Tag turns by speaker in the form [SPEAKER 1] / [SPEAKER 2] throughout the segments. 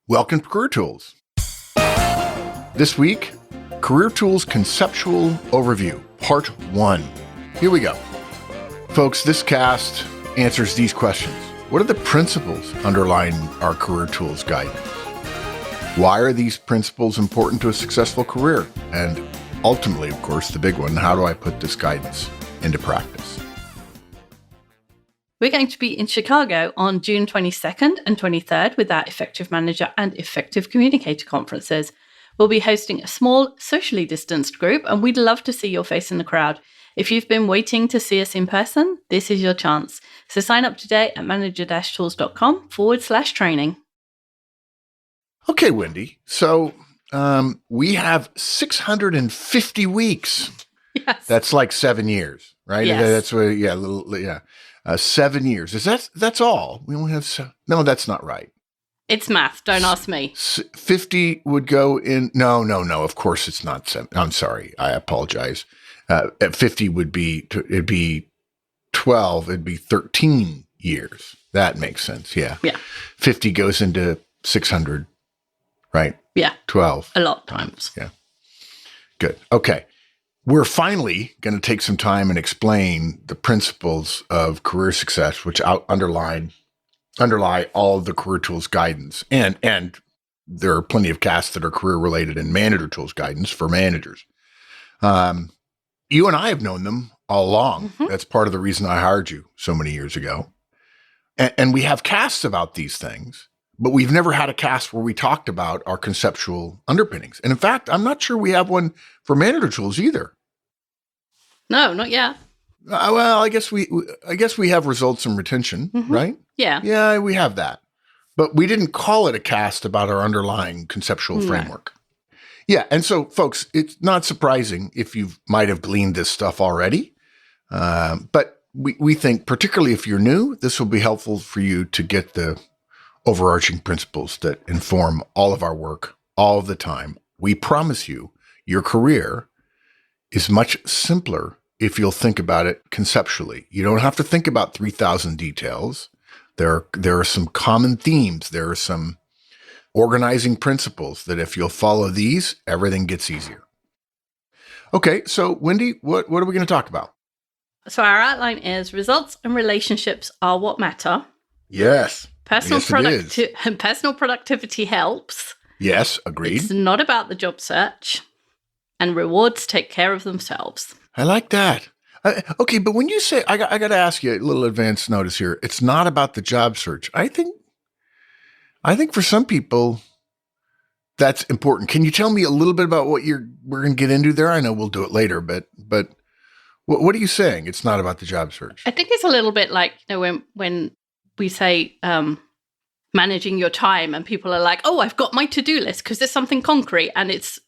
[SPEAKER 1] Welcome to Career Tools. This week, Career Tools Conceptual Overview, Part 1. Here we go. Folks, this cast answers these questions. What are the principles underlying our Career Tools guidance? Why are these principles important to a successful career? And ultimately, of course, the big one, how do I put this guidance into practice?
[SPEAKER 2] We're going to be in Chicago on June 22nd and 23rd with our Effective Manager and Effective Communicator conferences. We'll be hosting a small, socially distanced group, and we'd love to see your face in the crowd. If you've been waiting to see us in person, this is your chance. So sign up today at manager-tools.com/training.
[SPEAKER 1] Okay, Wendy. So we have 650 weeks.
[SPEAKER 2] Yes.
[SPEAKER 1] That's like 7 years, right?
[SPEAKER 2] Yes.
[SPEAKER 1] That's what, yeah. 7 years. That's all? We only have no, that's not right.
[SPEAKER 2] It's math. Don't ask me.
[SPEAKER 1] 50 would go in. No. Of course it's not 7. I'm sorry. I apologize. At 50 it'd be 12. It'd be 13 years. That makes sense. Yeah. 50 goes into 600, right?
[SPEAKER 2] Yeah.
[SPEAKER 1] 12.
[SPEAKER 2] A lot of times.
[SPEAKER 1] Yeah. Good. Okay. We're finally going to take some time and explain the principles of career success, which underlie all of the Career Tools guidance. And there are plenty of casts that are career related and manager tools guidance for managers. You and I have known them all along. Mm-hmm. That's part of the reason I hired you so many years ago. And we have casts about these things, but we've never had a cast where we talked about our conceptual underpinnings. And in fact, I'm not sure we have one for manager tools either.
[SPEAKER 2] No, not yet.
[SPEAKER 1] Well, I guess we have results and retention, mm-hmm. right?
[SPEAKER 2] Yeah.
[SPEAKER 1] Yeah, we have that. But we didn't call it a cast about our underlying conceptual framework. Yeah. And so, folks, it's not surprising if you might have gleaned this stuff already. But we think, particularly if you're new, this will be helpful for you to get the overarching principles that inform all of our work all of the time. We promise you, your career is much simpler if you'll think about it conceptually. You don't have to think about 3,000 details. There are some common themes. There are some organizing principles that if you'll follow these, everything gets easier. Okay, so Wendy, what are we going to talk about?
[SPEAKER 2] So our outline is results and relationships are what matter.
[SPEAKER 1] Yes.
[SPEAKER 2] Personal productivity helps.
[SPEAKER 1] Yes, agreed.
[SPEAKER 2] It's not about the job search. And rewards take care of themselves.
[SPEAKER 1] I like that. Okay, but when you say, I got to ask you a little advance notice here. It's not about the job search. I think for some people, that's important. Can you tell me a little bit about what we're going to get into there? I know we'll do it later, but what are you saying? It's not about the job search.
[SPEAKER 2] I think it's a little bit like, when we say managing your time and people are like, oh, I've got my to-do list because there's something concrete and it's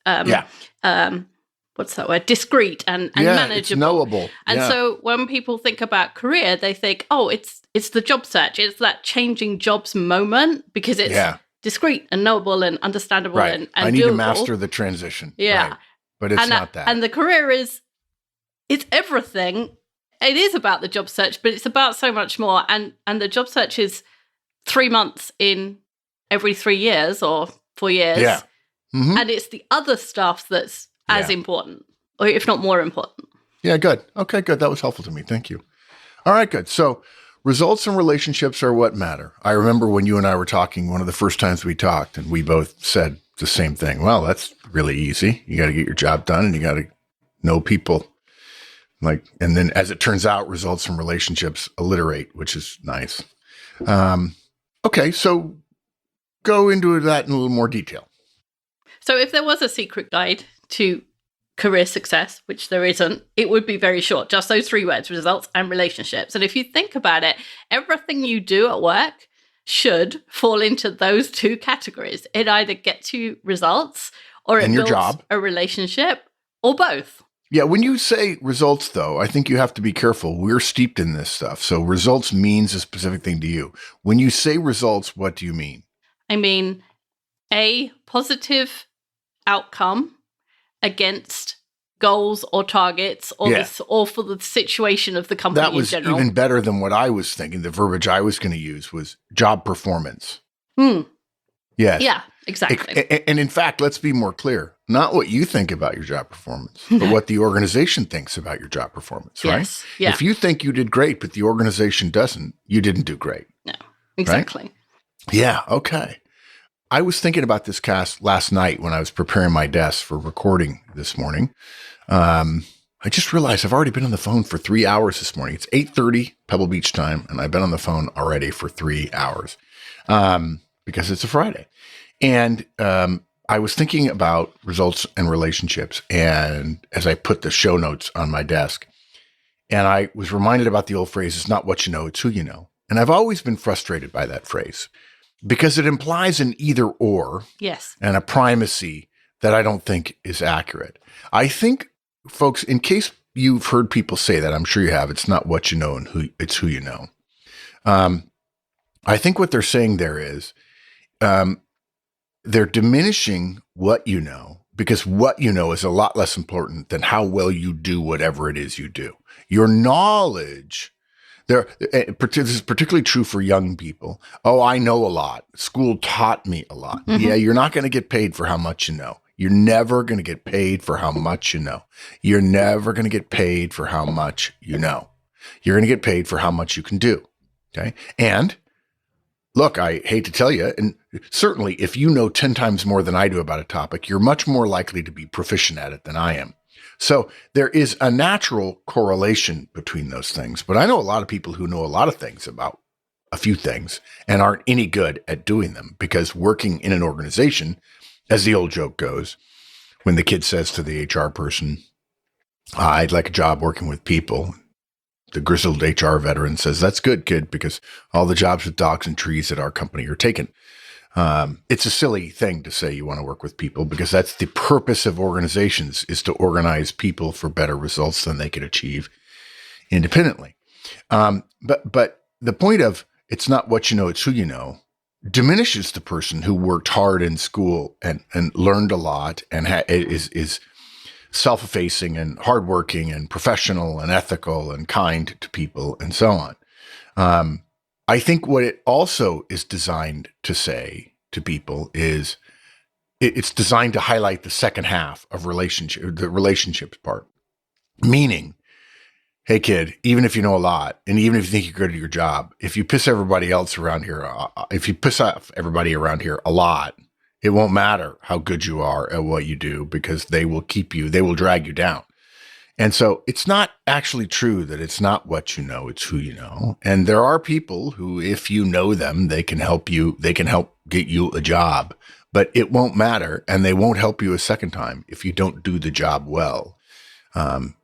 [SPEAKER 2] what's that word? Discrete and manageable.
[SPEAKER 1] It's knowable.
[SPEAKER 2] And so when people think about career, they think, oh, it's the job search. It's that changing jobs moment because it's discrete and knowable and understandable and
[SPEAKER 1] I need
[SPEAKER 2] doable.
[SPEAKER 1] to master the transition.
[SPEAKER 2] Yeah.
[SPEAKER 1] Right. But it's not that.
[SPEAKER 2] And the career it's everything. It is about the job search, but it's about so much more. And the job search is 3 months in every 3 years or 4 years.
[SPEAKER 1] Yeah. Mm-hmm.
[SPEAKER 2] And it's the other stuff that's as important, or if not more important.
[SPEAKER 1] Yeah, good. Okay, good. That was helpful to me. Thank you. All right, good. So results and relationships are what matter. I remember when you and I were talking, one of the first times we talked, and we both said the same thing. Well, that's really easy. You got to get your job done and you got to know people. And then as it turns out, results and relationships alliterate, which is nice. Okay, so go into that in a little more detail.
[SPEAKER 2] So if there was a secret guide to career success, which there isn't, it would be very short, just those 3 words, results and relationships. And if you think about it, everything you do at work should fall into those 2 categories. It either gets you results or it builds a relationship or both.
[SPEAKER 1] Yeah, when you say results, though, I think you have to be careful. We're steeped in this stuff. So results means a specific thing to you. When you say results, what do you mean?
[SPEAKER 2] I mean, a positive outcome against goals or targets or for the situation of the company in general.
[SPEAKER 1] That was even better than what I was thinking. The verbiage I was going to use was job performance. Yes.
[SPEAKER 2] Yeah, exactly.
[SPEAKER 1] And in fact, let's be more clear. Not what you think about your job performance, but what the organization thinks about your job performance, right?
[SPEAKER 2] Yes. Yeah.
[SPEAKER 1] If you think you did great, but the organization doesn't, you didn't do great.
[SPEAKER 2] No, exactly.
[SPEAKER 1] Right? Yeah. Okay. I was thinking about this cast last night when I was preparing my desk for recording this morning. I just realized I've already been on the phone for 3 hours this morning. It's 8:30 Pebble Beach time, and I've been on the phone already for 3 hours because it's a Friday. And I was thinking about results and relationships, and as I put the show notes on my desk, and I was reminded about the old phrase, it's not what you know, it's who you know. And I've always been frustrated by that phrase because it implies an either or
[SPEAKER 2] Yes.
[SPEAKER 1] and a primacy that I don't think is accurate. I think, folks, in case you've heard people say that, I'm sure you have, it's not what you know and it's who you know. I think what they're saying there is they're diminishing what you know because what you know is a lot less important than how well you do whatever it is you do. Your knowledge, this is particularly true for young people. Oh, I know a lot. School taught me a lot. Mm-hmm. Yeah, you're not going to get paid for how much you know. You're never going to get paid for how much you know. You're never going to get paid for how much you know. You're going to get paid for how much you can do. Okay. And look, I hate to tell you, and certainly if you know 10 times more than I do about a topic, you're much more likely to be proficient at it than I am. So there is a natural correlation between those things. But I know a lot of people who know a lot of things about a few things and aren't any good at doing them because working in an organization, as the old joke goes, when the kid says to the HR person, I'd like a job working with people, the grizzled HR veteran says, that's good, kid, because all the jobs with dogs and trees at our company are taken. It's a silly thing to say you want to work with people because that's the purpose of organizations is to organize people for better results than they could achieve independently. But the point of it's not what you know, it's who you know diminishes the person who worked hard in school and learned a lot and is self-effacing and hardworking and professional and ethical and kind to people and so on. I think what it also is designed to say to people is it's designed to highlight the second half of the relationships part. Meaning, hey kid, even if you know a lot, and even if you think you're good at your job, if you piss everybody else around here, if you piss off everybody around here a lot, it won't matter how good you are at what you do because they will drag you down. And so it's not actually true that it's not what you know, it's who you know. And there are people who, if you know them, they can help get you a job, but it won't matter. And they won't help you a second time if you don't do the job well.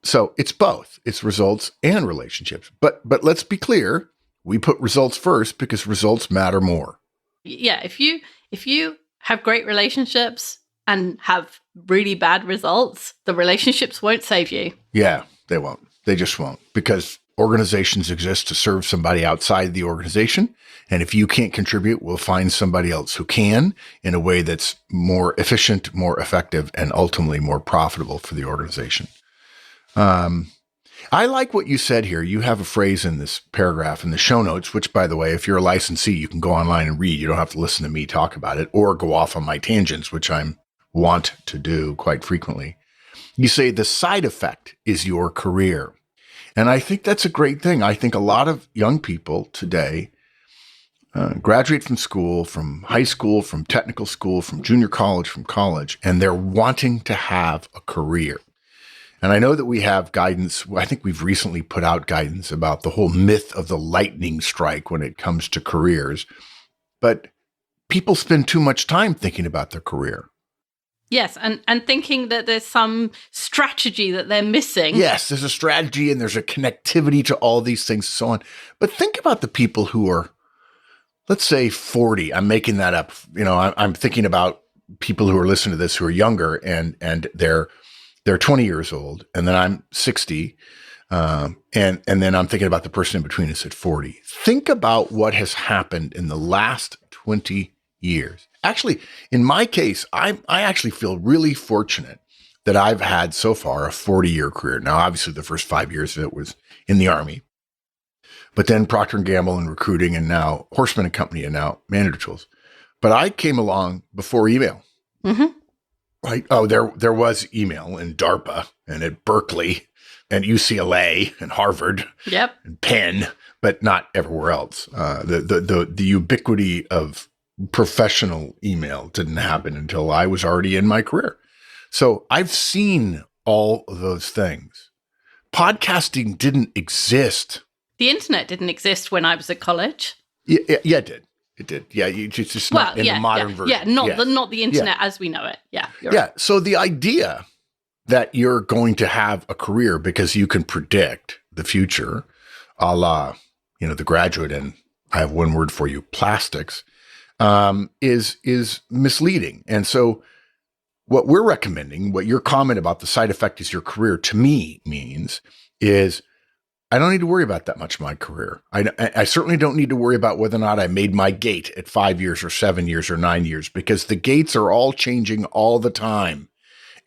[SPEAKER 1] So it's both, it's results and relationships. But let's be clear. We put results first because results matter more.
[SPEAKER 2] Yeah. If you have great relationships and have really bad results, the relationships won't save you.
[SPEAKER 1] Yeah, they won't. They just won't because organizations exist to serve somebody outside the organization. And if you can't contribute, we'll find somebody else who can in a way that's more efficient, more effective, and ultimately more profitable for the organization. I like what you said here. You have a phrase in this paragraph in the show notes, which, by the way, if you're a licensee, you can go online and read. You don't have to listen to me talk about it or go off on my tangents, which I'm want to do quite frequently. You say the side effect is your career. And I think that's a great thing. I think a lot of young people today graduate from school, from high school, from technical school, from junior college, from college, and they're wanting to have a career. And I know that we have guidance. I think we've recently put out guidance about the whole myth of the lightning strike when it comes to careers. But people spend too much time thinking about their career.
[SPEAKER 2] Yes, and thinking that there's some strategy that they're missing.
[SPEAKER 1] Yes, there's a strategy and there's a connectivity to all these things and so on. But think about the people who are, let's say 40. I'm making that up. You know, I'm thinking about people who are listening to this who are younger and they're 20 years old, and then I'm 60, and then I'm thinking about the person in between us at 40. Think about what has happened in the last 20 years. Actually, in my case, I actually feel really fortunate that I've had so far a 40-year career. Now, obviously, the first 5 years of it was in the Army, but then Procter & Gamble and recruiting, and now Horseman & Company, and now Manager Tools. But I came along before email.
[SPEAKER 2] Mm-hmm.
[SPEAKER 1] Right? Oh, there was email in DARPA and at Berkeley and UCLA and Harvard
[SPEAKER 2] Yep.
[SPEAKER 1] and Penn, but not everywhere else. The ubiquity of professional email didn't happen until I was already in my career. So I've seen all of those things. Podcasting didn't exist.
[SPEAKER 2] The internet didn't exist when I was at college.
[SPEAKER 1] Yeah, it did. It did. Yeah, it's just not in the modern version.
[SPEAKER 2] Yeah, not the internet as we know it. Yeah.
[SPEAKER 1] Yeah. So the idea that you're going to have a career because you can predict the future, a la, The Graduate, and I have one word for you, plastics, is misleading. And so what we're recommending, what your comment about the side effect is your career to me means is I don't need to worry about that much in my career. I certainly don't need to worry about whether or not I made my gate at 5 years or 7 years or 9 years, because the gates are all changing all the time.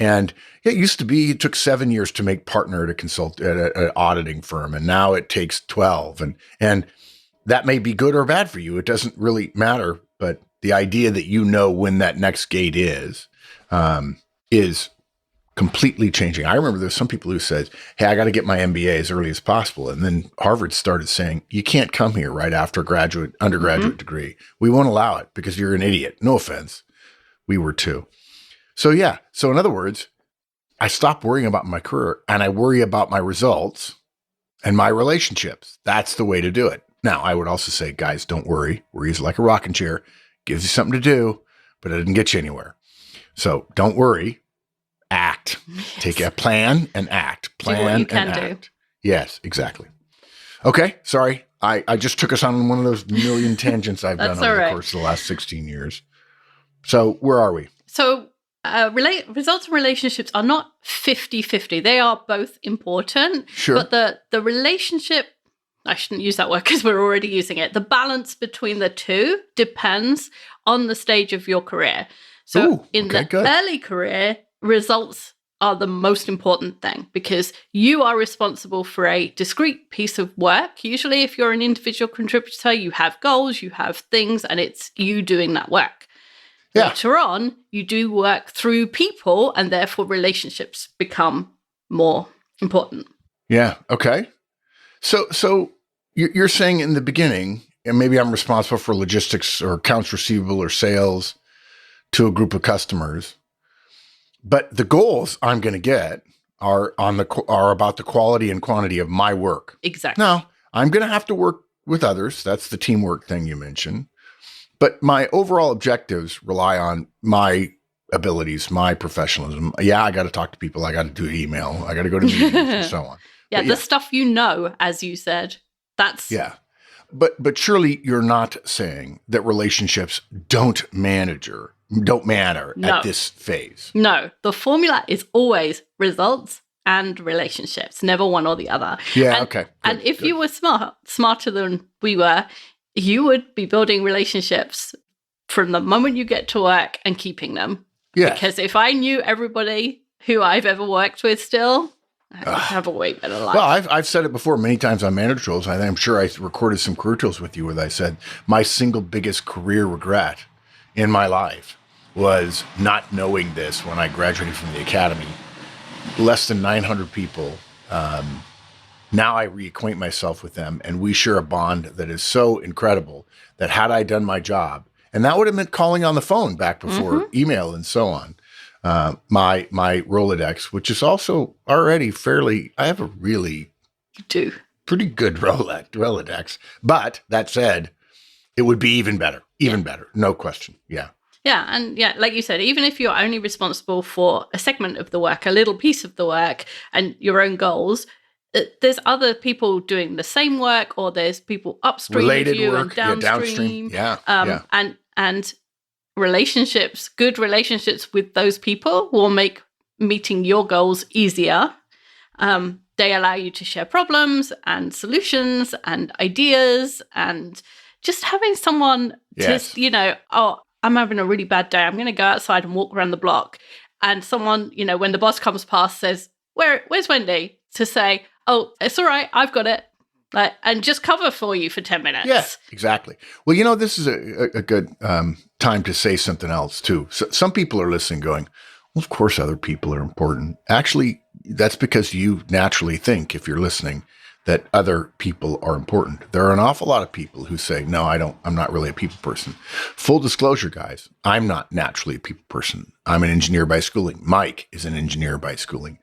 [SPEAKER 1] And it used to be it took 7 years to make partner at an auditing firm, and now it takes 12. And that may be good or bad for you. It doesn't really matter. But the idea that when that next gate is completely changing. I remember there's some people who said, hey, I got to get my MBA as early as possible. And then Harvard started saying, you can't come here right after undergraduate degree. We won't allow it because you're an idiot. No offense. We were too. So yeah. So in other words, I stopped worrying about my career and I worry about my results and my relationships. That's the way to do it. Now, I would also say, guys, don't worry. Worry is like a rocking chair. Gives you something to do, but it doesn't get you anywhere. So don't worry. Act. Yes. Take a plan and act. Plan
[SPEAKER 2] do what you
[SPEAKER 1] and
[SPEAKER 2] can
[SPEAKER 1] act.
[SPEAKER 2] do.
[SPEAKER 1] Yes, exactly. Okay, sorry. I just took us on one of those million tangents I've done over the course of the last 16 years. So where are we?
[SPEAKER 2] So results and relationships are not 50-50. They are both important.
[SPEAKER 1] Sure.
[SPEAKER 2] But the relationship, I shouldn't use that word because we're already using it. The balance between the two depends on the stage of your career. So early career, results are the most important thing because you are responsible for a discrete piece of work. Usually, if you're an individual contributor, you have goals, you have things, and it's you doing that work. Yeah. Later on, you do work through people, and therefore relationships become more important.
[SPEAKER 1] Yeah. Okay. So you're saying in the beginning, and maybe I'm responsible for logistics or accounts receivable or sales to a group of customers, but the goals I'm going to get are about the quality and quantity of my work.
[SPEAKER 2] Exactly.
[SPEAKER 1] Now, I'm going to have to work with others. That's the teamwork thing you mentioned. But my overall objectives rely on my abilities, my professionalism. Yeah, I got to talk to people. I got to do email. I got to go to meetings and so on.
[SPEAKER 2] Yeah, the stuff as you said. That's
[SPEAKER 1] yeah. But surely you're not saying that relationships don't matter at this phase.
[SPEAKER 2] No, the formula is always results and relationships, never one or the other.
[SPEAKER 1] Yeah, okay. Good,
[SPEAKER 2] and if you were smarter than we were, you would be building relationships from the moment you get to work and keeping them.
[SPEAKER 1] Yeah.
[SPEAKER 2] Because if I knew everybody who I've ever worked with still, I'd have a way better life.
[SPEAKER 1] Well, I've said it before many times on Manager Tools. I'm sure I recorded some career tools with you where I said my single biggest career regret in my life was not knowing this when I graduated from the academy. Less than 900 people. Now I reacquaint myself with them, and we share a bond that is so incredible that had I done my job, and that would have meant calling on the phone back before email and so on, my Rolodex, which is also already I have a really pretty good Rolodex. But that said, it would be even better, no question. Yeah.
[SPEAKER 2] Yeah. And like you said, even if you're only responsible for a segment of the work, a little piece of the work and your own goals, there's other people doing the same work, or there's people upstream
[SPEAKER 1] related
[SPEAKER 2] of you
[SPEAKER 1] work,
[SPEAKER 2] and downstream.
[SPEAKER 1] Yeah.
[SPEAKER 2] And relationships, good relationships with those people will make meeting your goals easier. They allow you to share problems and solutions and ideas, and just having someone to, I'm having a really bad day. I'm going to go outside and walk around the block. And someone, when the boss comes past, says, where's Wendy? To say, oh, it's all right, I've got it. And just cover for you for 10 minutes.
[SPEAKER 1] Yeah, exactly. Well, this is a good time to say something else too. So some people are listening going, well, of course other people are important. Actually, that's because you naturally think, if you're listening, that other people are important. There are an awful lot of people who say, no, I'm not really a people person. Full disclosure, guys, I'm not naturally a people person. I'm an engineer by schooling. Mike is an engineer by schooling.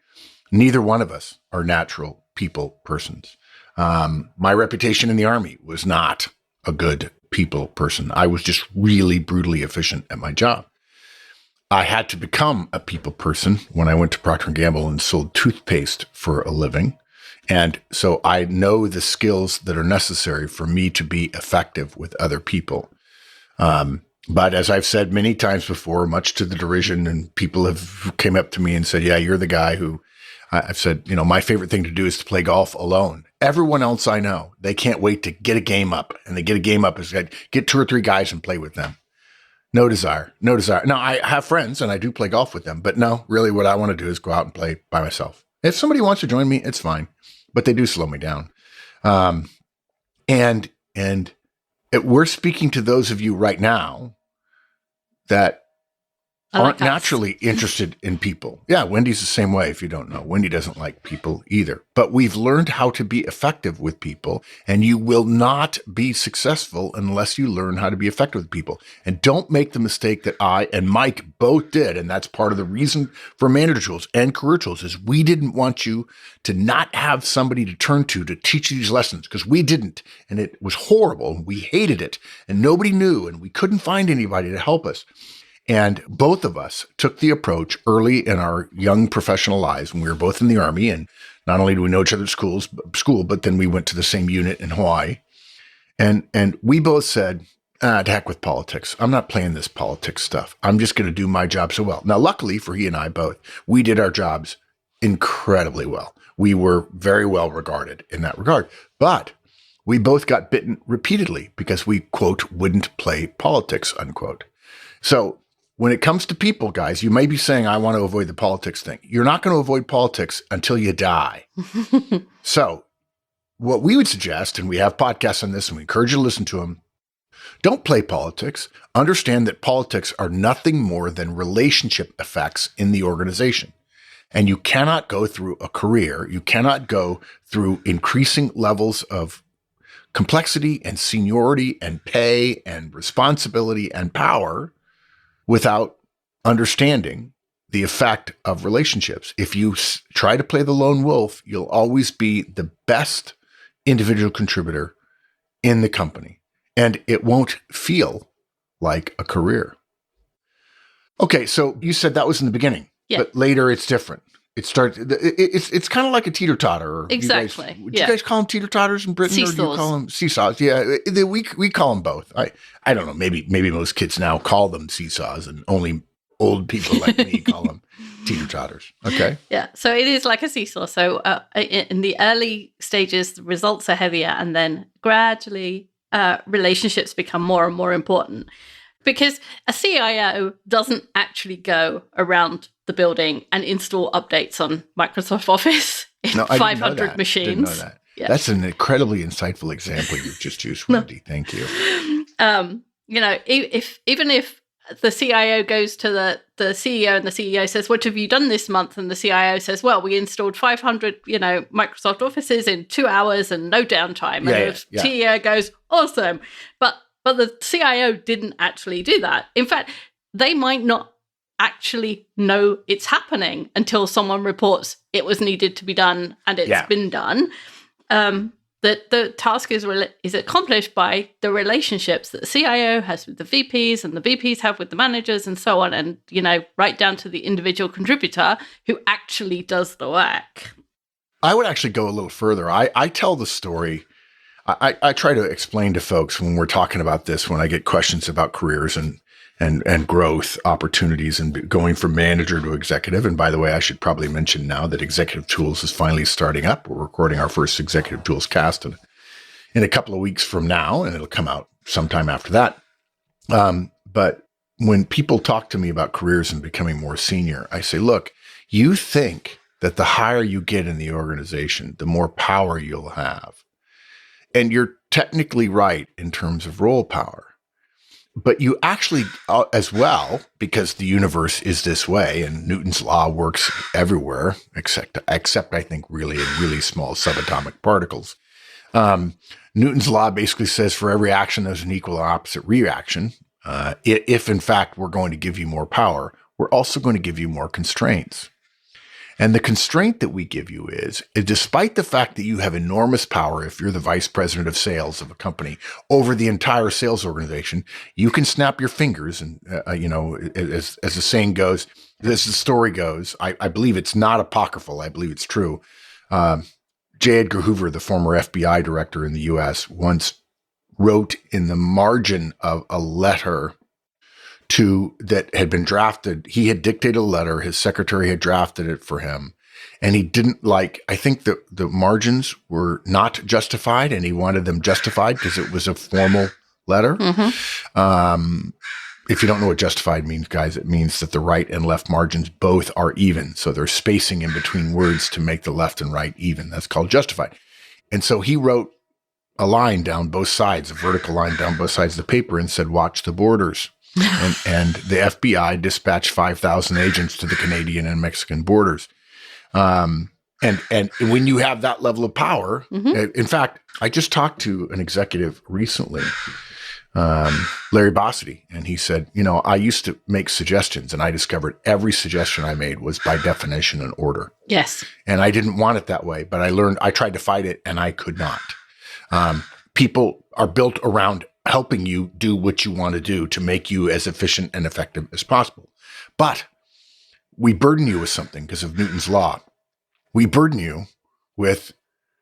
[SPEAKER 1] Neither one of us are natural people persons. My reputation in the Army was not a good people person. I was just really brutally efficient at my job. I had to become a people person when I went to Procter & Gamble and sold toothpaste for a living. And so I know the skills that are necessary for me to be effective with other people. But as I've said many times before, much to the derision, and people have came up to me and said, yeah, you're the guy who, I've said, my favorite thing to do is to play golf alone. Everyone else I know, they can't wait to get a game up. And they get a game up is get 2 or 3 guys and play with them. No desire. Now, I have friends and I do play golf with them, but no, really what I want to do is go out and play by myself. If somebody wants to join me, it's fine, but they do slow me down. We're speaking to those of you right now that aren't naturally interested in people. Yeah, Wendy's the same way, if you don't know. Wendy doesn't like people either. But we've learned how to be effective with people, and you will not be successful unless you learn how to be effective with people. And don't make the mistake that I and Mike both did, and that's part of the reason for Manager Tools and Career Tools, is we didn't want you to not have somebody to turn to teach you these lessons, because we didn't, and it was horrible. We hated it, and nobody knew, and we couldn't find anybody to help us. And both of us took the approach early in our young professional lives when we were both in the Army. And not only do we know each other's school, but then we went to the same unit in Hawaii. And we both said, to heck with politics. I'm not playing this politics stuff. I'm just going to do my job so well. Now, luckily for he and I both, we did our jobs incredibly well. We were very well regarded in that regard. But we both got bitten repeatedly because we, quote, wouldn't play politics, unquote. So when it comes to people, guys, you may be saying, I want to avoid the politics thing. You're not going to avoid politics until you die. So what we would suggest, and we have podcasts on this, and we encourage you to listen to them, don't play politics. Understand that politics are nothing more than relationship effects in the organization. And you cannot go through a career, you cannot go through increasing levels of complexity and seniority and pay and responsibility and power without understanding the effect of relationships. If you try to play the lone wolf, you'll always be the best individual contributor in the company, and it won't feel like a career. Okay, so you said that was in the beginning, but later it's different. It starts. It's kind of like a teeter-totter. Or
[SPEAKER 2] exactly.
[SPEAKER 1] Would you guys call them teeter-totters in Britain,
[SPEAKER 2] seesaws.
[SPEAKER 1] Or do you call them seesaws? Yeah, we call them both. I don't know. Maybe most kids now call them seesaws, and only old people like me call them teeter-totters. Okay.
[SPEAKER 2] Yeah. So it is like a seesaw. So in the early stages, the results are heavier, and then gradually relationships become more and more important. Because a CIO doesn't actually go around the building and install updates on Microsoft Office in 500 machines.
[SPEAKER 1] Didn't know that. Yeah. That's an incredibly insightful example you've just used, Wendy. Thank you.
[SPEAKER 2] Even if the CIO goes to the CEO and the CEO says, "What have you done this month?" and the CIO says, "Well, we installed 500, Microsoft Offices in 2 hours and no downtime." And the CEO goes, "Awesome," But the CIO didn't actually do that. In fact, they might not actually know it's happening until someone reports it was needed to be done and it's been done. That the task is accomplished by the relationships that the CIO has with the VPs and the VPs have with the managers and so on. And, right down to the individual contributor who actually does the work.
[SPEAKER 1] I would actually go a little further. I tell the story. I try to explain to folks when we're talking about this, when I get questions about careers and growth opportunities and going from manager to executive. And by the way, I should probably mention now that Executive Tools is finally starting up. We're recording our first Executive Tools cast in a couple of weeks from now, and it'll come out sometime after that. But when people talk to me about careers and becoming more senior, I say, look, you think that the higher you get in the organization, the more power you'll have. And you're technically right in terms of role power. But you actually, as well, because the universe is this way and Newton's law works everywhere, except I think really in really small subatomic particles. Newton's law basically says for every action, there's an equal and opposite reaction. If in fact we're going to give you more power, we're also going to give you more constraints. And the constraint that we give you is despite the fact that you have enormous power, if you're the vice president of sales of a company over the entire sales organization, you can snap your fingers. And, as the saying goes, as the story goes, I believe it's not apocryphal. I believe it's true. J. Edgar Hoover, the former FBI director in the U.S., once wrote in the margin of a letter that had been drafted. He had dictated a letter. His secretary had drafted it for him. And he didn't I think the margins were not justified and he wanted them justified because it was a formal letter. Mm-hmm. If you don't know what justified means, guys, it means that the right and left margins both are even. So there's spacing in between words to make the left and right even. That's called justified. And so he wrote a line down both sides, a vertical line down both sides of the paper and said, watch the borders. and the FBI dispatched 5,000 agents to the Canadian and Mexican borders. And when you have that level of power, mm-hmm. In fact, I just talked to an executive recently, Larry Bossidy, and he said, I used to make suggestions and I discovered every suggestion I made was by definition an order.
[SPEAKER 2] Yes.
[SPEAKER 1] And I didn't want it that way, but I tried to fight it and I could not. People are built around helping you do what you want to do to make you as efficient and effective as possible. But we burden you with something because of Newton's law. We burden you with,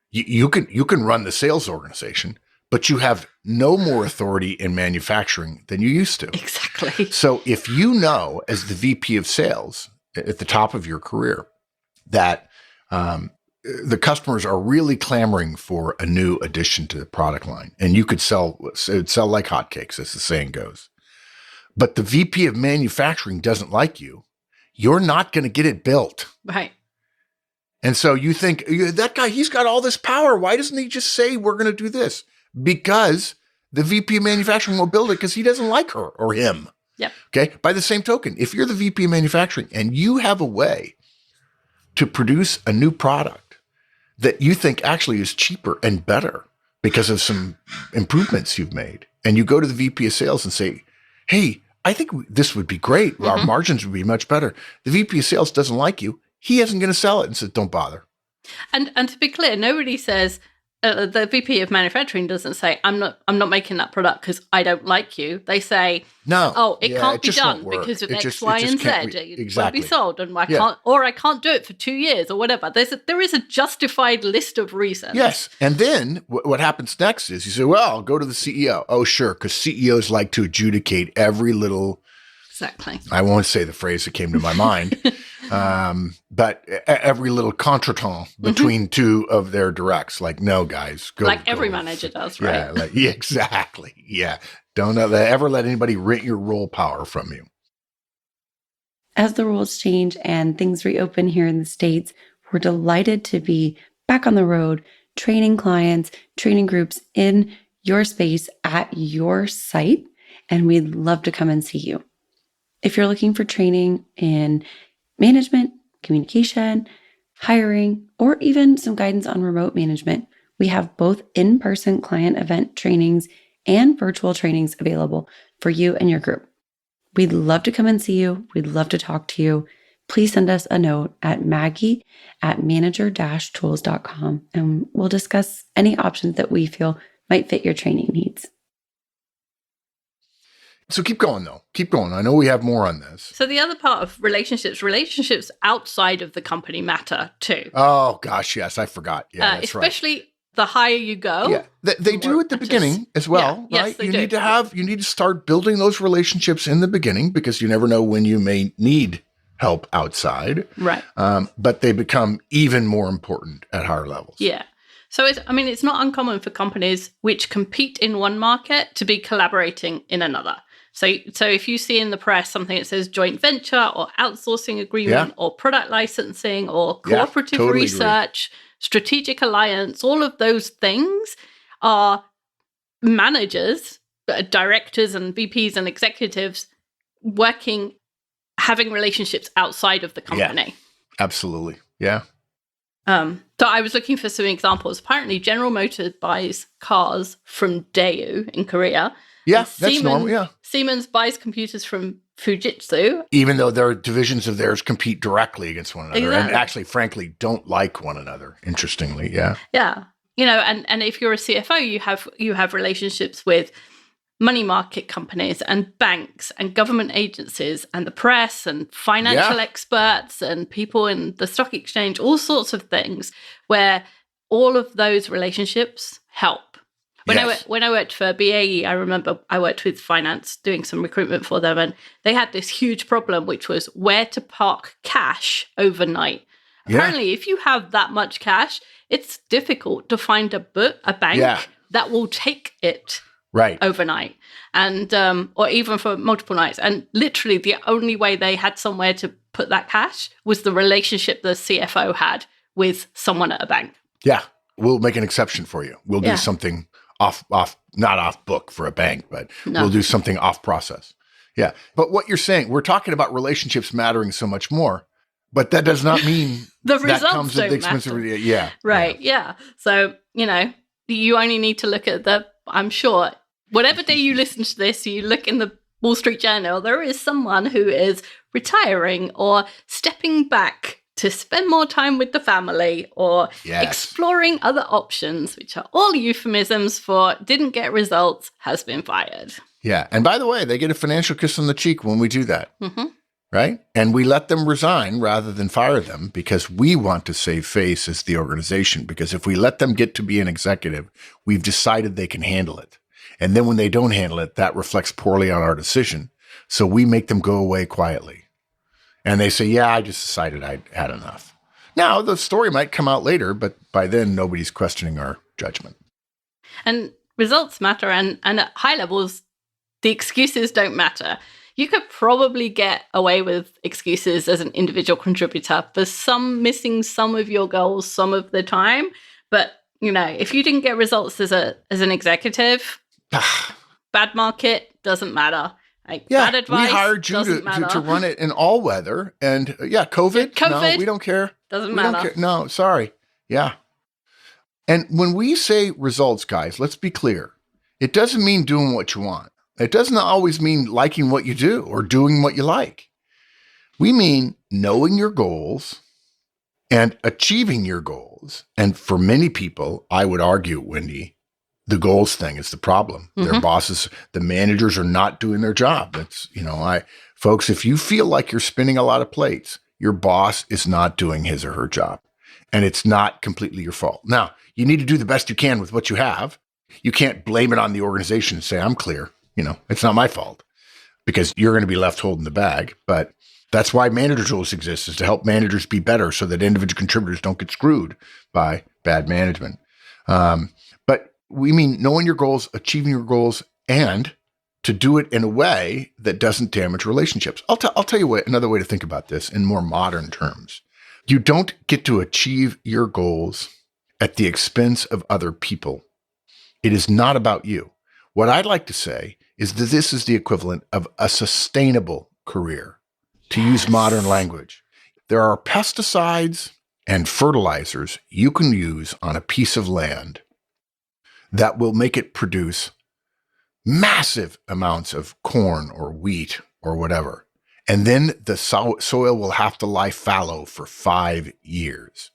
[SPEAKER 1] you can run the sales organization, but you have no more authority in manufacturing than you used to.
[SPEAKER 2] Exactly.
[SPEAKER 1] So if you know, as the VP of sales at the top of your career, that the customers are really clamoring for a new addition to the product line, and you could sell like hotcakes, as the saying goes. But the VP of manufacturing doesn't like you. You're not going to get it built.
[SPEAKER 2] Right.
[SPEAKER 1] And so you think, that guy, he's got all this power. Why doesn't he just say we're going to do this? Because the VP of manufacturing will build it because he doesn't like her or him.
[SPEAKER 2] Yep.
[SPEAKER 1] Okay. By the same token, if you're the VP of manufacturing and you have a way to produce a new product that you think actually is cheaper and better because of some improvements you've made, and you go to the VP of sales and say, hey, I think this would be great. Mm-hmm. Our margins would be much better. The VP of sales doesn't like you. He isn't going to sell it and says, don't bother.
[SPEAKER 2] And to be clear, nobody says, the VP of manufacturing doesn't say, I'm not making that product because I don't like you. They say, no, it can't be done because of X, Y, and Z. It won't be sold, and I can't do it for 2 years or whatever. There is a justified list of reasons.
[SPEAKER 1] Yes. And then what happens next is you say, well, I'll go to the CEO. Oh, sure, because CEOs like to adjudicate every little.
[SPEAKER 2] Exactly.
[SPEAKER 1] I won't say the phrase that came to my mind. But every little contretemps between two of their directs, like, no, guys, go.
[SPEAKER 2] Like every manager does, right?
[SPEAKER 1] Yeah, exactly. Yeah. Don't ever let anybody rent your role power from you.
[SPEAKER 3] As the rules change and things reopen here in the States, we're delighted to be back on the road, training clients, training groups in your space at your site, and we'd love to come and see you. If you're looking for training in management, communication, hiring, or even some guidance on remote management, we have both in-person client event trainings and virtual trainings available for you and your group. We'd love to come and see you. We'd love to talk to you. Please send us a note at maggie@manager-tools.com, and we'll discuss any options that we feel might fit your training needs.
[SPEAKER 1] So keep going, though. Keep going. I know we have more on this.
[SPEAKER 2] So the other part of relationships outside of the company matter too.
[SPEAKER 1] Oh, gosh, yes. I forgot. Yeah, that's
[SPEAKER 2] especially
[SPEAKER 1] right.
[SPEAKER 2] The higher you go.
[SPEAKER 1] Yeah, they do at the beginning as well,
[SPEAKER 2] yeah,
[SPEAKER 1] right?
[SPEAKER 2] Yes, they
[SPEAKER 1] you
[SPEAKER 2] do.
[SPEAKER 1] need to start building those relationships in the beginning because you never know when you may need help outside.
[SPEAKER 2] Right.
[SPEAKER 1] But they become even more important at higher levels.
[SPEAKER 2] Yeah. So it's not uncommon for companies which compete in one market to be collaborating in another. So if you see in the press something that says joint venture or outsourcing agreement or product licensing or cooperative
[SPEAKER 1] totally
[SPEAKER 2] research, strategic alliance, all of those things are managers directors and VPs and executives having relationships outside of the company.
[SPEAKER 1] Yeah, absolutely. Yeah.
[SPEAKER 2] So I was looking for some examples. Apparently, General Motors buys cars from Daewoo in Korea.
[SPEAKER 1] Yeah, that's normal. Yeah.
[SPEAKER 2] Siemens buys computers from Fujitsu.
[SPEAKER 1] Even though their divisions of theirs compete directly against one another
[SPEAKER 2] Exactly.
[SPEAKER 1] and actually, frankly, don't like one another, interestingly. Yeah.
[SPEAKER 2] Yeah. And if you're a CFO, you have relationships with money market companies and banks and government agencies and the press and financial experts and people in the stock exchange, all sorts of things where all of those relationships help. When I worked for BAE, I remember I worked with finance doing some recruitment for them, and they had this huge problem, which was where to park cash overnight.
[SPEAKER 1] Yeah.
[SPEAKER 2] Apparently, if you have that much cash, it's difficult to find a bank that will take it overnight, and or even for multiple nights. And literally, the only way they had somewhere to put that cash was the relationship the CFO had with someone at a bank.
[SPEAKER 1] Yeah, we'll make an exception for you. We'll do something not off book for a bank, but we'll do something off process. Yeah, but what you're saying, we're talking about relationships mattering so much more. But that does not mean
[SPEAKER 2] the results
[SPEAKER 1] that comes at the expense of
[SPEAKER 2] Yeah. So, you only need to look at I'm sure, whatever day you listen to this, you look in the Wall Street Journal, there is someone who is retiring or stepping back to spend more time with the family or exploring other options, which are all euphemisms for didn't get results, has been fired.
[SPEAKER 1] Yeah. And by the way, they get a financial kiss on the cheek when we do that.
[SPEAKER 2] Mm-hmm.
[SPEAKER 1] Right? And we let them resign rather than fire them because we want to save face as the organization. Because if we let them get to be an executive, we've decided they can handle it. And then when they don't handle it, that reflects poorly on our decision. So we make them go away quietly. And they say, I just decided I'd had enough. Now, the story might come out later, but by then nobody's questioning our judgment.
[SPEAKER 2] And results matter. And at high levels, the excuses don't matter. You could probably get away with excuses as an individual contributor for missing some of your goals some of the time. But, if you didn't get results as an executive, bad market doesn't matter. Bad advice.
[SPEAKER 1] We hired you to run it in all weather. And COVID, no, we don't care.
[SPEAKER 2] Doesn't
[SPEAKER 1] matter. Don't care. No, sorry. Yeah. And when we say results, guys, let's be clear. It doesn't mean doing what you want. It doesn't always mean liking what you do or doing what you like. We mean knowing your goals and achieving your goals. And for many people, I would argue, Wendy, the goals thing is the problem. Mm-hmm. Their bosses, the managers are not doing their job. That's, folks, if you feel like you're spinning a lot of plates, your boss is not doing his or her job. And it's not completely your fault. Now, you need to do the best you can with what you have. You can't blame it on the organization and say, I'm clear. It's not my fault because you're going to be left holding the bag. But that's why manager tools exist, is to help managers be better so that individual contributors don't get screwed by bad management. But we mean knowing your goals, achieving your goals, and to do it in a way that doesn't damage relationships. I'll tell you another way to think about this in more modern terms. You don't get to achieve your goals at the expense of other people. It is not about you. What I'd like to say is that this is the equivalent of a sustainable career, to use modern language. There are pesticides and fertilizers you can use on a piece of land that will make it produce massive amounts of corn or wheat or whatever. And then the soil will have to lie fallow for 5 years.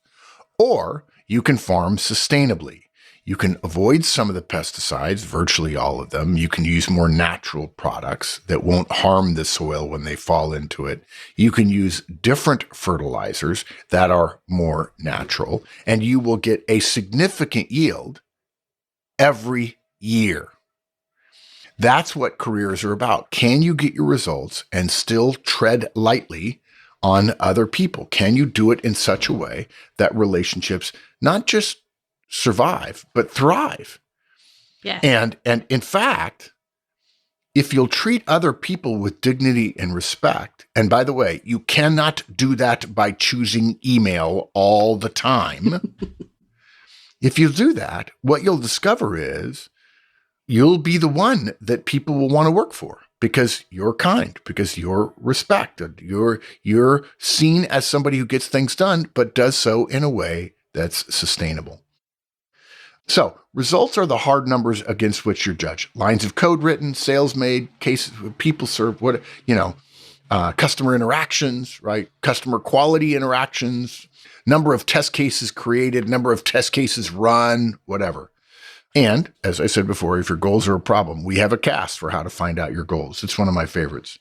[SPEAKER 1] Or you can farm sustainably. You can avoid some of the pesticides, virtually all of them. You can use more natural products that won't harm the soil when they fall into it. You can use different fertilizers that are more natural, and you will get a significant yield every year. That's what careers are about. Can you get your results and still tread lightly on other people? Can you do it in such a way that relationships not just survive, but thrive?
[SPEAKER 2] Yeah.
[SPEAKER 1] And in fact, if you'll treat other people with dignity and respect, and by the way, you cannot do that by choosing email all the time. If you do that, what you'll discover is you'll be the one that people will want to work for because you're kind, because you're respected. You're seen as somebody who gets things done, but does so in a way that's sustainable. So results are the hard numbers against which you're judged. Lines of code written, sales made, cases, people served, customer interactions, right? Customer quality interactions, number of test cases created, number of test cases run, whatever. And as I said before, if your goals are a problem, we have a cast for how to find out your goals. It's one of my favorites.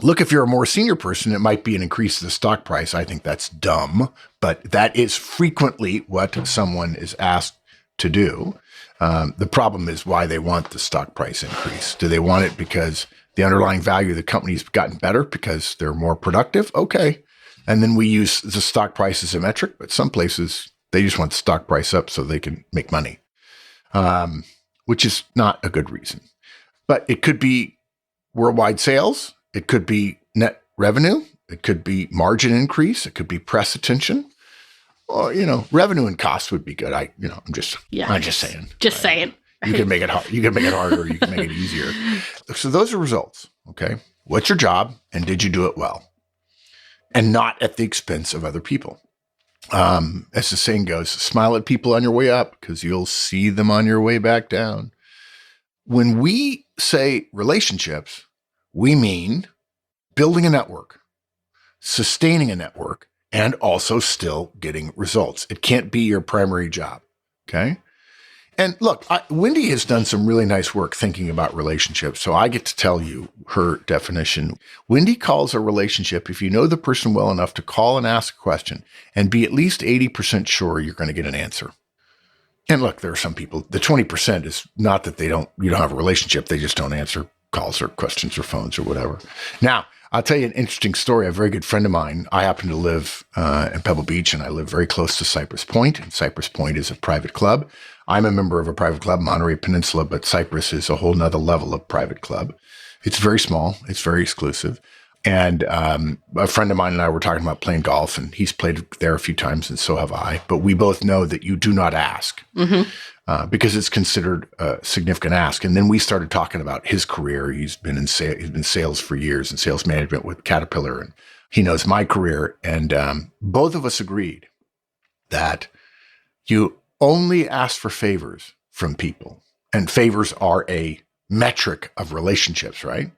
[SPEAKER 1] Look, if you're a more senior person, it might be an increase in the stock price. I think that's dumb, but that is frequently what someone is asked to do. The problem is why they want the stock price increase. Do they want it because the underlying value of the company's gotten better because they're more productive? Okay. And then we use the stock price as a metric, but some places they just want the stock price up so they can make money, which is not a good reason. But it could be worldwide sales. It could be net revenue. It could be margin increase. It could be press attention. Or, revenue and cost would be good. I'm just saying.
[SPEAKER 2] Just saying.
[SPEAKER 1] You can make it hard. You can make it harder. You can make it easier. So those are results. Okay. What's your job and did you do it well? And not at the expense of other people. As the saying goes, smile at people on your way up because you'll see them on your way back down. When we say relationships, we mean building a network, sustaining a network, and also still getting results. It can't be your primary job, okay? And look, Wendy has done some really nice work thinking about relationships, so I get to tell you her definition. Wendy calls a relationship if you know the person well enough to call and ask a question and be at least 80% sure you're going to get an answer. And look, there are some people, the 20% is not that you don't have a relationship, they just don't answer calls or questions or phones or whatever. Now, I'll tell you an interesting story. A very good friend of mine, I happen to live in Pebble Beach, and I live very close to Cypress Point. And Cypress Point is a private club. I'm a member of a private club, Monterey Peninsula, but Cypress is a whole nother level of private club. It's very small. It's very exclusive. And a friend of mine and I were talking about playing golf, and he's played there a few times, and so have I. But we both know that you do not ask. Mm-hmm. Because it's considered a significant ask. And then we started talking about his career. He's been in sales for years and sales management with Caterpillar, and he knows my career. And both of us agreed that you only ask for favors from people, and favors are a metric of relationships, right?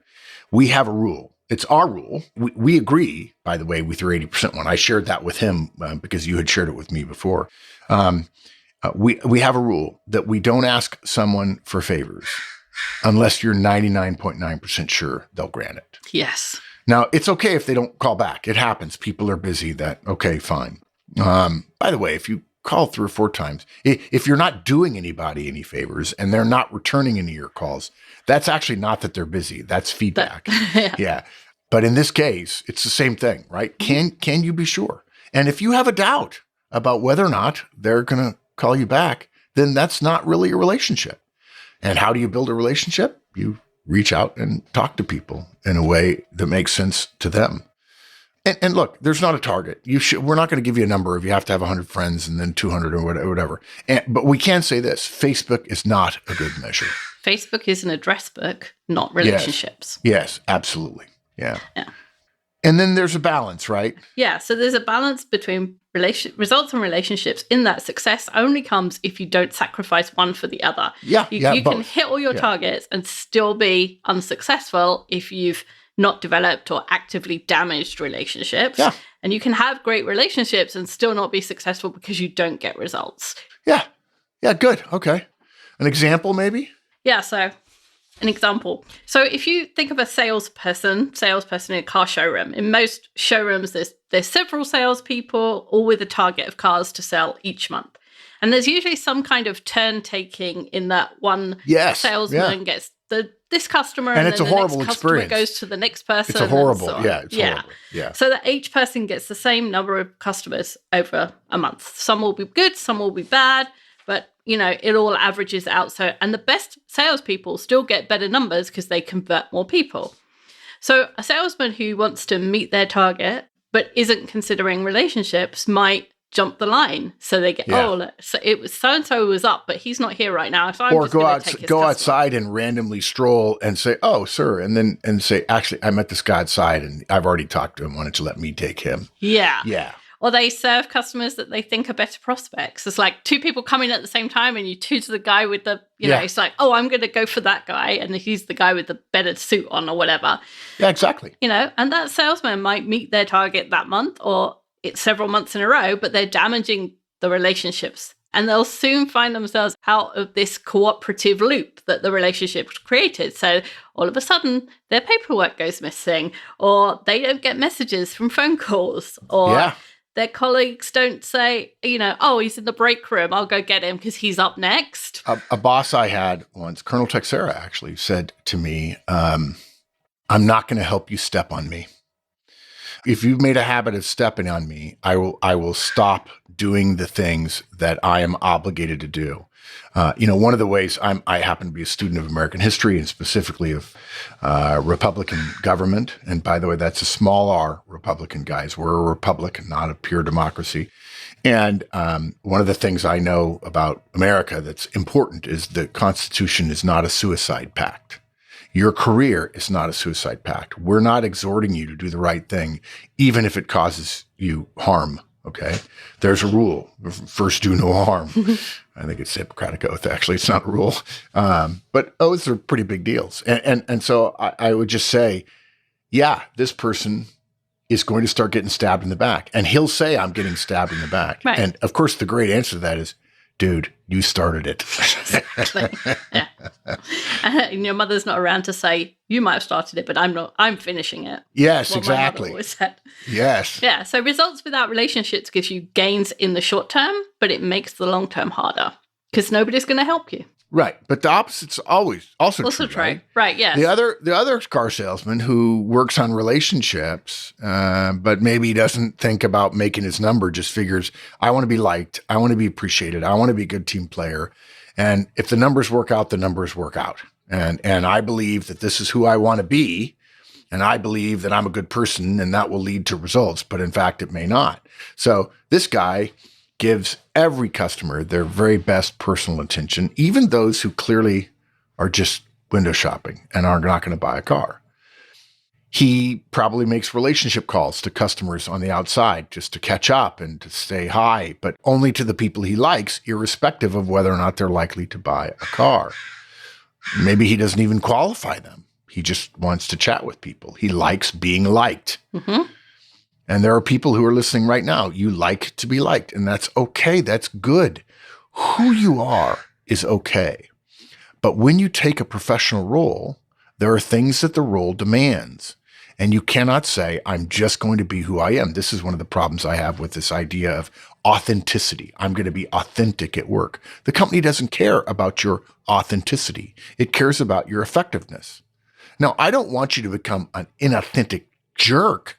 [SPEAKER 1] We have a rule. It's our rule. We agree, by the way, with your 80% one. I shared that with him because you had shared it with me before. We have a rule that we don't ask someone for favors unless you're 99.9% sure they'll grant it.
[SPEAKER 2] Yes.
[SPEAKER 1] Now, it's okay if they don't call back. It happens. People are busy. Okay, fine. By the way, if you call 3 or 4 times, if you're not doing anybody any favors and they're not returning any of your calls, that's actually not that they're busy. That's feedback. Yeah. But in this case, it's the same thing, right? Can you be sure? And if you have a doubt about whether or not they're going to call you back, then that's not really a relationship. And how do you build a relationship? You reach out and talk to people in a way that makes sense to them. And look, there's not a target. We're not going to give you a number if you have to have 100 friends and then 200 or whatever. But we can say this: Facebook is not a good measure.
[SPEAKER 2] Facebook is an address book, not relationships.
[SPEAKER 1] Yes, absolutely. Yeah. And then there's a balance, right?
[SPEAKER 2] Yeah. So there's a balance between results and relationships in that success only comes if you don't sacrifice one for the other.
[SPEAKER 1] Yeah.
[SPEAKER 2] You can hit all your targets and still be unsuccessful if you've not developed or actively damaged relationships. Yeah. And you can have great relationships and still not be successful because you don't get results.
[SPEAKER 1] Yeah. Yeah, good. Okay. An example maybe?
[SPEAKER 2] Yeah, so an example. So if you think of a salesperson in a car showroom, in most showrooms, there's several salespeople, all with a target of cars to sell each month. And there's usually some kind of turn taking in that one salesman gets this customer, and it's then a horrible next customer experience. Goes to the next person.
[SPEAKER 1] It's a horrible, it's horrible. Yeah.
[SPEAKER 2] So that each person gets the same number of customers over a month. Some will be good, some will be bad, but it all averages out. So, and the best salespeople still get better numbers because they convert more people. So a salesman who wants to meet their target but isn't considering relationships might jump the line. So they get, so it was so-and-so was up, but he's not here right now. So I'm
[SPEAKER 1] or
[SPEAKER 2] just going to take his customer.
[SPEAKER 1] outside and randomly stroll and say, "Oh, sir," and say, "Actually, I met this guy outside and I've already talked to him. Why don't you let me take him?"
[SPEAKER 2] Yeah. Or they serve customers that they think are better prospects. It's like two people come in at the same time and you choose the guy with the, know, it's like, oh, I'm going to go for that guy. And he's the guy with the better suit on or whatever.
[SPEAKER 1] Yeah, exactly.
[SPEAKER 2] And that salesman might meet their target that month or it's several months in a row, but they're damaging the relationships. And they'll soon find themselves out of this cooperative loop that the relationship created. So all of a sudden, their paperwork goes missing, or they don't get messages from phone calls, or their colleagues don't say, oh, he's in the break room, I'll go get him because he's up next.
[SPEAKER 1] A boss I had once, Colonel Texera, actually said to me, I'm not going to help you step on me. If you've made a habit of stepping on me, I will stop doing the things that I am obligated to do. One of the ways I happen to be a student of American history and specifically of Republican government. And by the way, that's a small R, Republican, guys. We're a republic, not a pure democracy. And one of the things I know about America that's important is the Constitution is not a suicide pact. Your career is not a suicide pact. We're not exhorting you to do the right thing, even if it causes you harm. Okay. There's a rule. First, do no harm. I think it's Hippocratic Oath. Actually, it's not a rule. But oaths are pretty big deals. And so I would just say, this person is going to start getting stabbed in the back. And he'll say, I'm getting stabbed in the back. Right. And of course, the great answer to that is, dude, you started it.
[SPEAKER 2] Yeah. And your mother's not around to say, you might have started it, but I'm not. I'm finishing it.
[SPEAKER 1] Yes, exactly.
[SPEAKER 2] My mother always said.
[SPEAKER 1] Yes.
[SPEAKER 2] Yeah. So results without relationships gives you gains in the short term, but it makes the long term harder because nobody's going to help you.
[SPEAKER 1] Right. But the opposite's also true.
[SPEAKER 2] Right. Yes.
[SPEAKER 1] The other car salesman who works on relationships, but maybe doesn't think about making his number, just figures, I want to be liked. I want to be appreciated. I want to be a good team player. And if the numbers work out, the numbers work out. And I believe that this is who I want to be. And I believe that I'm a good person and that will lead to results. But in fact, it may not. So this guy gives every customer their very best personal attention, even those who clearly are just window shopping and are not going to buy a car. He probably makes relationship calls to customers on the outside just to catch up and to say hi, but only to the people he likes, irrespective of whether or not they're likely to buy a car. Maybe he doesn't even qualify them. He just wants to chat with people. He likes being liked. Mm-hmm. And there are people who are listening right now. You like to be liked, and that's okay. That's good. Who you are is okay. But when you take a professional role, there are things that the role demands. And you cannot say, I'm just going to be who I am. This is one of the problems I have with this idea of authenticity. I'm going to be authentic at work. The company doesn't care about your authenticity. It cares about your effectiveness. Now, I don't want you to become an inauthentic jerk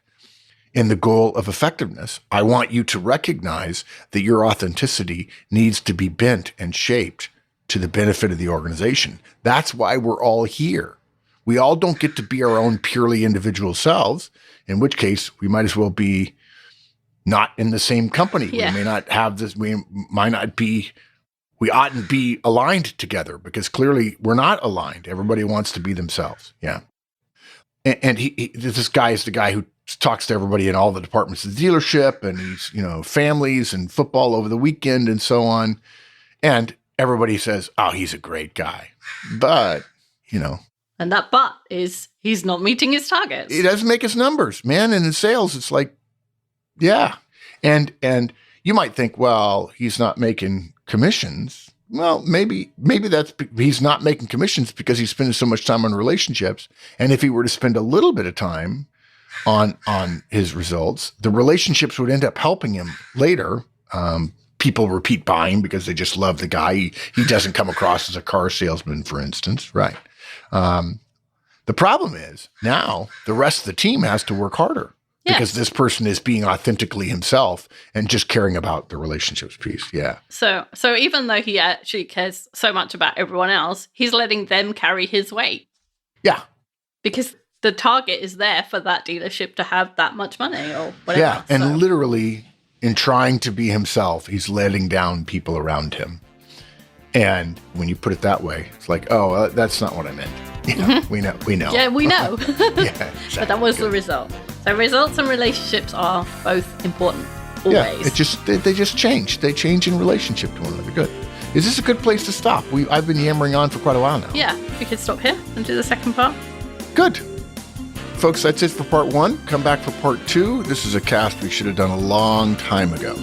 [SPEAKER 1] in the goal of effectiveness. I want you to recognize that your authenticity needs to be bent and shaped to the benefit of the organization. That's why we're all here. We all don't get to be our own purely individual selves, in which case we might as well be not in the same company. Yeah. We may not have this, we oughtn't be aligned together because clearly we're not aligned. Everybody wants to be themselves. Yeah. And this guy is the guy who talks to everybody in all the departments of the dealership, and he's, families and football over the weekend and so on. And everybody says, oh, he's a great guy. But,
[SPEAKER 2] And that but is he's not meeting his targets.
[SPEAKER 1] He doesn't make his numbers, man. And in sales, it's like, yeah. And you might think, well, he's not making commissions. Well, maybe he's not making commissions because he's spending so much time on relationships. And if he were to spend a little bit of time on his results, the relationships would end up helping him later. People repeat buying because they just love the guy. He doesn't come across as a car salesman, for instance. Right. The problem is now the rest of the team has to work harder. Yes. Because this person is being authentically himself and just caring about the relationships piece. Yeah.
[SPEAKER 2] So even though he actually cares so much about everyone else, he's letting them carry his weight.
[SPEAKER 1] Yeah.
[SPEAKER 2] Because the target is there for that dealership to have that much money or whatever.
[SPEAKER 1] Yeah. And literally in trying to be himself, he's letting down people around him. And when you put it that way, it's like, oh, that's not what I meant. Yeah, we know.
[SPEAKER 2] Yeah, we know.
[SPEAKER 1] Yeah, exactly.
[SPEAKER 2] But that was the result. So results and relationships are both important, always.
[SPEAKER 1] Yeah, they just change. They change in relationship to one another. Good. Is this a good place to stop? I've been yammering on for quite a while now.
[SPEAKER 2] Yeah, we could stop here and do the second part.
[SPEAKER 1] Good. Folks, that's it for part 1. Come back for part 2. This is a cast we should have done a long time ago.